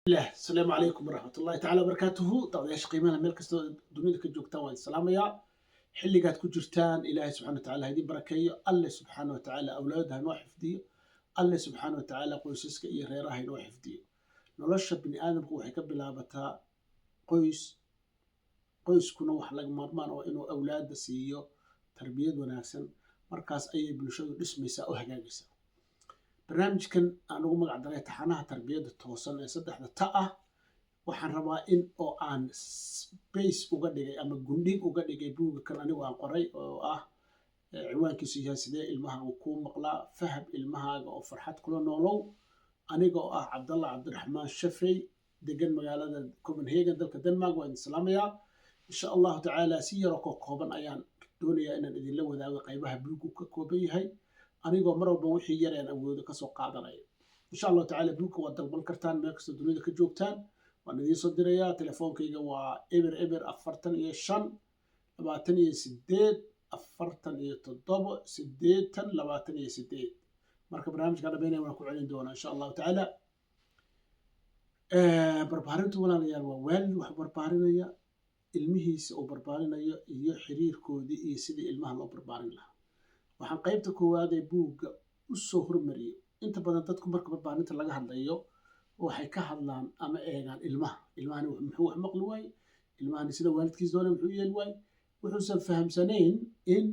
الله السلام عليكم ورحمة الله تعالى وبركاته داودyaasha qiimaha meel kastoo dunida ka joogtaan waan salaamayaa xilligaad ku jirtaan ilaahay subxaana watacaala ha idin barakeeyo alle subxaana watacaala awlaadda ha noo xifdiyo alle subxaana watacaala qoysaska iyo reeraha ha inoo xifdiyo nolosha bini aadamku waxay ka bilaabataa qoys qoyskuna wax laga maarmaan oo inuu awlaadda siiyo tarbiyad wanaagsan markaas ayay bulshadu dhismaysaa oo hagaagaysaa barnaamijkan aan ugu magac daray taxanaha tarbiyadda toosan ee saddexda ta ah waxaan rabaa in oo aan space uga dhigay ama gundhig uga dhigay buugga kan anigu aan qoray oo ah ciwaankiisu yahay sidee ilmaha uu kuu maqlaa faham ilmahaaga oo farxad kula noolow aniga oo ah cabdalla cabdiraxmaan shafey degan magaalada copenhagen dalka denmark waan idin salaamayaa insha allahu tacaala si yaroo ka kooban ayaan doonayaa inaan idinla wadaago qaybaha buuggu ka kooban yahay anigoo mar walba wixii yar aan awoodo kasoo qaadanaya insha allahu tacaala buugga waad dalban kartaan meel kastoo dunida ka joogtaan waan idiin soo dirayaa telefoonkayga waa eber 45 28 marka barnaamijka dhameynaya waan ku celin doonaa insha allahu tacaala barbaarintu walaalayaal waa waalid wax barbaarinaya ilmihiisa uu barbaarinayo iyo xiriirkoodii iyo sidii ilmaha loo barbaarin lahaa waxaan qaybta koowaad ee buugga u soo hormariyey inta badan dadku marka barbaarinta laga hadlayo waxay ka hadlaan ama eegaan ilmahani muxuu wax maqli waaye ilmahani sida waalidkiis doona muxuu yeeli waaye wuxuusan fahamsanayn in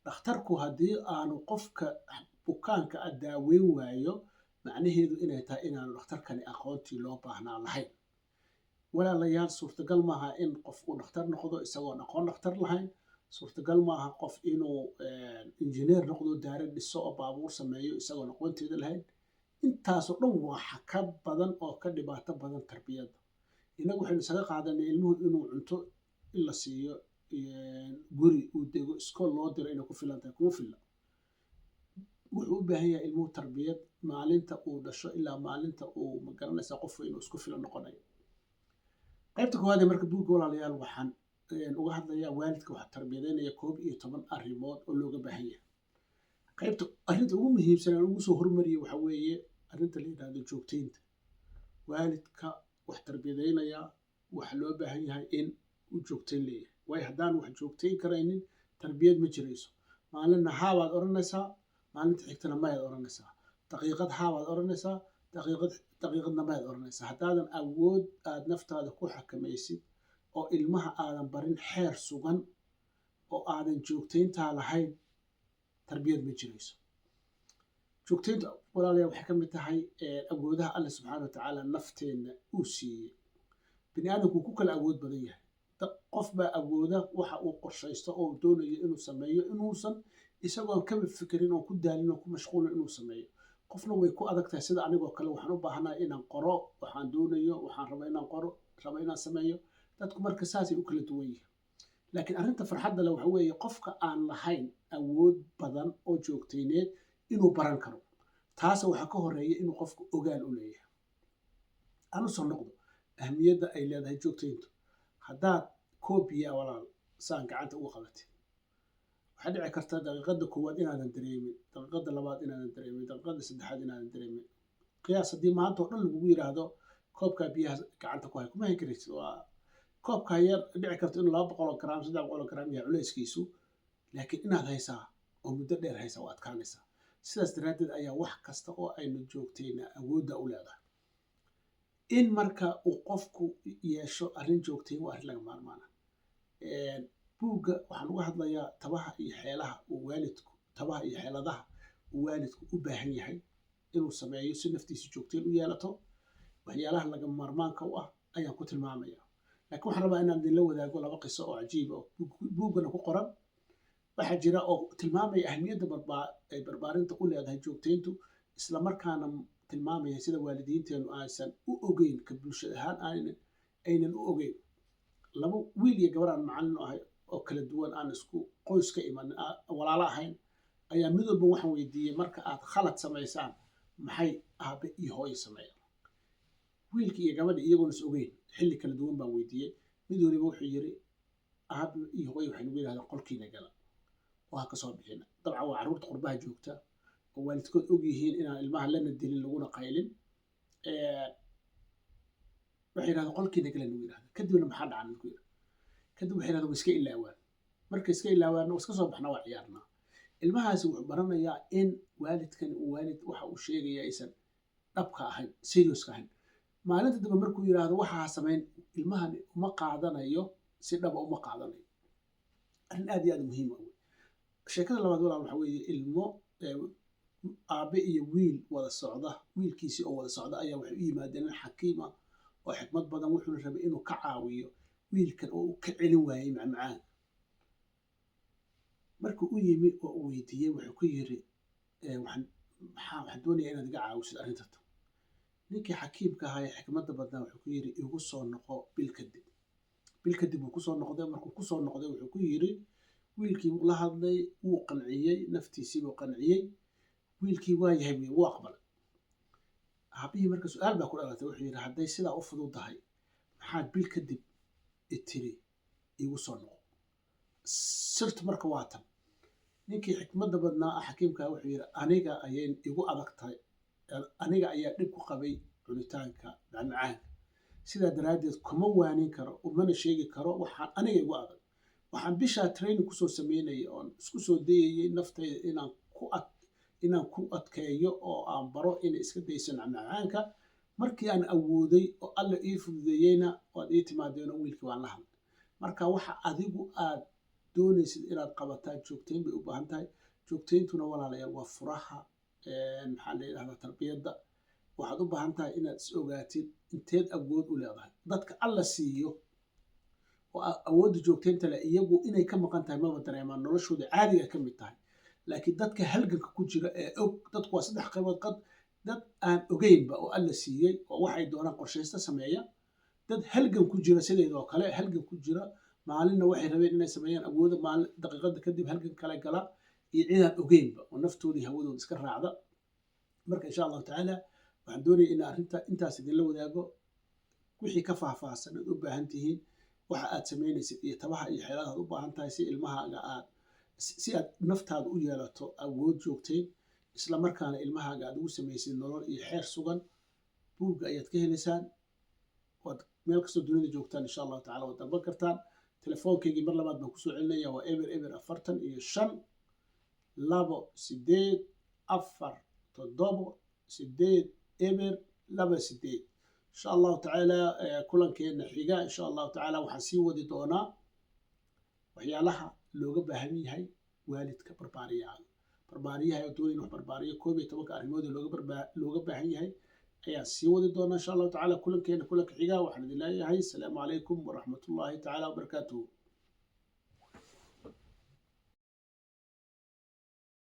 dhakhtarku haddii aanu qofka bukaanka daaweyn waayo macnaheedu inay tahay inaanu dhakhtarkani aqoontii loo baahnaa lahayn walaalayaal suurtagal maaha in qof uu dhakhtar noqdo isagoon aqoon dhakhtar lahayn suurtagal maaha qof inuu injineer noqdo daara dhiso oo baabuur sameeyo isagoon aqoonteeda lahayn intaasoo dhan waxa ka badan oo ka dhibaato badan tarbiyadda innagu waxaynu isaga qaadanay ilmuhu inuu cunto in la siiyo guri uu dego iskool loo diro inay ku filan tahay kuma filla wuxuu u baahan yahay ilmuhu tarbiyad maalinta uu dhasho ilaa maalinta uu magaranaysaa qofku inuu isku filan noqonayo qaybta koowaad ee marka buugga walaalayaal waxaan uga hadlayaa waalidka waxa tarbiyadeynaya 11 arrimood oo looga baahan yahay qaybta arrinta ugu muhiimsan aan ugu soo hormariyay waxa weeye arrinta la yidhaahdo joogtaynta waalidka wax tarbiyadeynaya waxa loo baahan yahay in uu joogtayn leeyahay waayo haddaan wax joogtayn karaynin tarbiyad ma jirayso maalinna haabaad odhanaysaa maalinta xigtana mayaad odhanaysaa daqiiqad haabaad odhanaysaa daqiiqadna mayaad odhanaysaa haddaadan awood aad naftaada ku xakamaysid oo ilmaha aadan barin xeer sugan oo aadan joogtayntaa lahayn tarbiyad ma jirayso joogtaynta walaalayaal waxay ka mid tahay awoodaha alle subxaana watacaala nafteenna uu siiyey bini aadamku ku kala awood badan yahay qof baa awooda waxa uu qorshaysto oo doonayo inuu sameeyo inuusan isagoon kaba fikirin oo ku daalin oo ku mashquulin inuu sameeyo qofna way ku adag tahay sida anigoo kale waxaan u baahanahay inaan qoro waxaan doonayo waxaan raba inaan qoro raba inaan sameeyo dadku marka saasay u kala duwan yihiin laakiin arrinta farxadda leh waxa weeye qofka aan lahayn awood badan oo joogtayneed inuu baran karo taas waxaa ka horeeya inuu qofku ogaal u leeyahay aan u soo noqdo ahmiyadda ay leedahay joogtayntu haddaad koobiya walaal saan gacanta uga qabatay waxaa dhici karta daqiiqadda koowaad inaadan dareemin daqiiqadda labaad inaadan dareemin daqiiqadda saddexaad inaadan dareemin qiyaas haddii maanta oo dhan lagugu yidhaahdo koobkaa biyaha gacanta ku hay kuma hayn karaysid waa koobkaa yar dhici karta inuu 200 gram 300 gram yahay culayskiisu laakiin inaad haysaa oo muddo dheer haysaa waa adkaanaysaa sidaas daraaddeed ayaa wax kasta oo aynu joogtayna awoodda u leedahay in marka uu qofku yeesho arrin joogtayn waa arrin laga maarmaana buugga waxaan uga hadlayaa tabaha iyo xeeladaha uu waalidku u baahan yahay inuu sameeyo si naftiisa joogtayn u yeelato waxyaalaha laga maarmaanka u ah ayaan ku tilmaamaya laakiin waxaan rabaa inaan idinla wadaago 2 qiso oo cajiib oo buuggana ku qoran waxaa jira oo tilmaamaya ahmiyadda ay barbaarinta u leedahay joogtayntu isla markaana tilmaamaya sida waalidiinteenu aysan u ogeyn ka bulshada ahaan aynan u ogeyn laba wiil iyo gabar aan macallin ahay oo kala duwan aan isku qoys ka iman walaalo ahayn ayaa mid walba waxaan weydiiyey marka aad khalad samaysaan maxay aabe iyo hooyo sameeyaan wiilkii iyo gabadhii iyagoon is ogeyn xilli kala duwan baan weydiiyey mid waliba wuxuu yiri aabe iyo hooyo waxay nagu yidhahdeen qolkiina gala waa ka soo bixina dabcan waa carruurta qurbaha joogta oo waalidkood og yihiin inaan ilmaha lana dilin laguna qaylin waxay yidhahdeen qolkiina gala nagu yidhahda kadibna maxaa dhacan nagu yidhi kadib waxay yidhahdeen way iska ilaawaan markay iska ilaawaanna iska soo baxna waa ciyaarnaa ilmahaasi wuxuu baranayaa in waalidkan uu waalid waxa uu sheegaya aysan dhabka ahayn serioska ahayn maalinta dambe markuu yidhaahdo waxaa samayn ilmahan uma qaadanayo si dhaba uma qaadanayo arrin aad iyo aad muhiim ah sheekada labaad walaal waxa weeye ilmo aabe iyo wiil wada socda wiilkiisii oo wada socda ayaa waxay u yimaadeen nin xakiima oo xikmad badan wuxuuna rabay inuu ka caawiyo wiilkan oo uu ka celin waayey macmacaan markuu u yimi oo uu weydiiyey wuxuu ku yiri waxaan doonayaa inaad iga caawisid arrintata ninkii xakiimka ahaa ee xikmadda badnaa wuxuu ku yiri igu soo noqo bil kadib uu kusoo noqday markuu kusoo noqday wuxuu ku yiri wiilkii la hadlay wuu qanciyey naftiisii buu qanciyey wiilkii waa yahay wuu aqbalay aabihii marka su-aal baa ku dhalatay wuxuu yidhi hadday sidaa u fududahay maxaad bil kadib itiri igu soo noqo sirtu marka waa tan ninkii xikmadda badnaa xakiimkaa wuxuu yidhi aniga ayay igu adag tahay aniga ayaa dhib ku qabay cunitaanka macmacaanka sidaa daraaddeed kuma waanin karo umana sheegi karo waxaan aniga igu adag waxaan bishaa training kusoo sameynayay oon isku soo dayayay naftayda inaan ku adkeeyo oo aan baro inay iska dayso macmacaanka markii aan awooday oo alla ii fududeeyeyna waad ii timaadeeno wiilkii waan la hadlay marka waxa adigu aad doonaysid inaad qabataa joogtayn bay u baahan tahay joogtayntuna walaalayaal waa furaha maxaa la yidhahdaa tarbiyadda waxaad u baahan tahay inaad is ogaatid inteed awood u leedahay dadka alla siiyo oo awoodda joogtaynta leh iyagu inay ka maqan tahay maba dareemaan noloshooda caadiga ka mid tahay laakiin dadka halganka ku jira ee og dadku waa saddex qaybood dad aan ogeynba oo alla siiyey oo waxay doonaan qorshaysta sameeya dad halgan ku jira sideedoo kale halgan ku jira maalinna waxay rabeen inay sameeyaan awooda maalin daqiiqada kadib halgan kale gala iyo cidaan ogeynba oo naftoodii hawadooda iska raacda marka insha allahu tacaala waxaan doonaya in arrinta intaas idinla wadaago wixii ka faahfaahsan aad u baahan tihiin waxa aad samaynaysid iyo tabaha iyo xeeladaad u baahan tahay si ilmahaaga si aad naftaada u yeelato awood joogtayn isla markaana ilmahaaga aad ugu samaysid nolol iyo xeer sugan buugga ayaad ka helaysaan waad meel kastoo dunida joogtaan insha allahu tacala waad dalban kartaan telefoonkaygii mar labaad baan kusoo celinaya waa eber 45 2 8 4 7 eber 2 insha allahu tacaala kulankeena xiga insha allahu tacaala waxaan sii wadi doonaa waxyaalaha looga baahan yahay waalidka barbaariyaha oo doonaya wax barbaariyo 11 arrimood looga baahan yahay ayaan sii wadi doonaa insha allahu tacaala kulankeena kulanka xiga waxaan idin leeyahay asalaamu calaykum waraxmatullaahi tacaala wabarakaatuhu